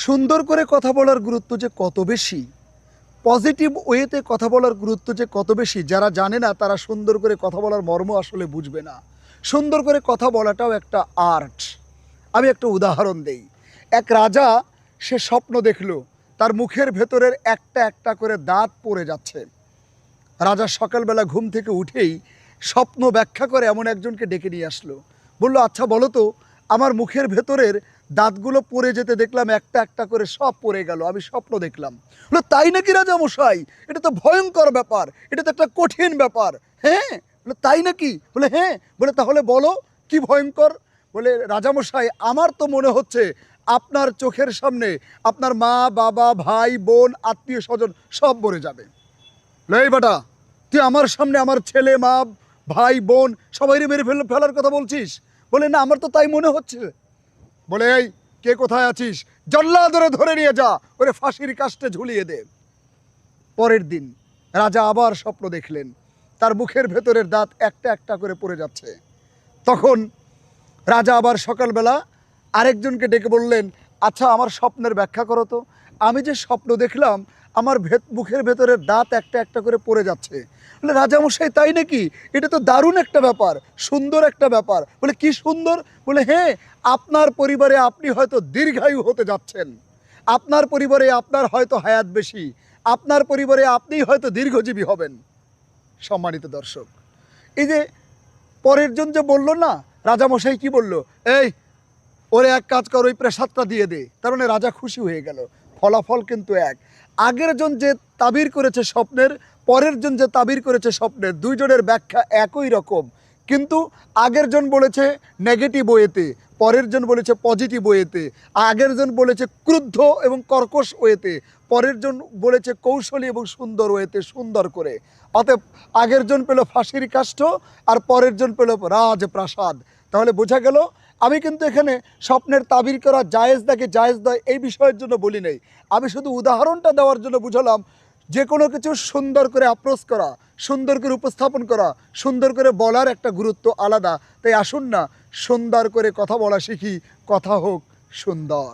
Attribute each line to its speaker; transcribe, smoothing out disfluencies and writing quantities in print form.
Speaker 1: সুন্দর করে কথা বলার গুরুত্ব যে কত বেশি, পজিটিভ ওয়েতে কথা বলার গুরুত্ব যে কত বেশি, যারা জানে না তারা সুন্দর করে কথা বলার মর্ম আসলে বুঝবে না। সুন্দর করে কথা বলাটাও একটা আর্ট। আমি একটা উদাহরণ দেই। এক রাজা, সে স্বপ্ন দেখলো তার মুখের ভেতরের একটা একটা করে দাঁত পড়ে যাচ্ছে। রাজা সকালবেলা ঘুম থেকে উঠেই স্বপ্ন ব্যাখ্যা করে এমন একজনকে ডেকে নিয়ে আসলো। বলল, আচ্ছা বলো তো, আমার মুখের ভেতরের দাঁতগুলো পড়ে যেতে দেখলাম একটা একটা করে সব পড়ে গেল, আমি স্বপ্ন দেখলাম। বললো, তাই নাকি রাজা মশাই? এটা তো ভয়ঙ্কর ব্যাপার, এটা তো একটা কঠিন ব্যাপার। হ্যাঁ। বলে, তাই নাকি? বলে, হ্যাঁ। বলে, তাহলে বলো কি ভয়ঙ্কর? বলে, রাজামশাই, আমার তো মনে হচ্ছে আপনার চোখের সামনে আপনার মা, বাবা, ভাই, বোন, আত্মীয় স্বজন সব মরে যাবে। এই বেটা, তুই আমার সামনে আমার ছেলে, মা, ভাই, বোন সবাইরে মেরে ফেলার কথা বলছিস? বলে, না, আমার তো তাই মনে হচ্ছে। বলে, এই কে কোথায় আছিস? জল্লাদরে ধরে নিয়ে যা, ওরে ফাঁসির কাস্টে ঝুলিয়ে দে। পরের দিন রাজা আবার স্বপ্ন দেখলেন, তার মুখের ভেতরের দাঁত একটা একটা করে পড়ে যাচ্ছে। তখন রাজা আবার সকালবেলা আরেকজনকে ডেকে বললেন, আচ্ছা আমার স্বপ্নের ব্যাখ্যা করো তো। আমি যে স্বপ্ন দেখলাম আমার মুখের ভেতরের দাঁত একটা একটা করে পড়ে যাচ্ছে। বলে, রাজামশাই, তাই নাকি? এটা তো দারুণ একটা ব্যাপার, সুন্দর একটা ব্যাপার। বলে, কি সুন্দর? বলে, হ্যাঁ, আপনার পরিবারে আপনি হয়তো দীর্ঘায়ু হতে যাচ্ছেন, আপনার পরিবারে আপনার হয়তো হায়াত বেশি, আপনার পরিবারে আপনিই হয়তো দীর্ঘজীবী হবেন। সম্মানিত দর্শক, এই যে পরের জন যে বলল না, রাজামশাই কি বলল? এই, ওরে এক কাজ কর, ওই প্রাসাদটা দিয়ে দে। তার মানে রাজা খুশি হয়ে গেল। ফলাফল কিন্তু এক। আগের জন যে তাবির করেছে স্বপ্নের, পরের জন যে তাবির করেছে স্বপ্নের, দুইজনের ব্যাখ্যা একই রকম। কিন্তু আগের জন বলেছে নেগেটিভ ওয়েতে, পরের জন বলেছে পজিটিভ ওয়েতে। আগের জন বলেছে ক্রুদ্ধ এবং কর্কশ ওয়েতে, পরের জন বলেছে কৌশলী এবং সুন্দর ওয়েতে, সুন্দর করে। অতএব আগের জন পেল ফাঁসির কাষ্ঠ, আর পরের জন পেল রাজপ্রাসাদ। তাহলে বোঝা গেল, আমি কিন্তু এখানে স্বপ্নের তাবির করা জায়েজ নাকি জায়েজ নয় এই বিষয়ের জন্য বলি নাই। আমি শুধু উদাহরণটা দেওয়ার জন্য বুঝালাম, যে কোনো কিছু সুন্দর করে অ্যাপ্রোচ করা, সুন্দর করে উপস্থাপন করা, সুন্দর করে বলার একটা গুরুত্ব আলাদা। তাই আসুন না, সুন্দর করে কথা বলা শিখি, কথা হোক সুন্দর।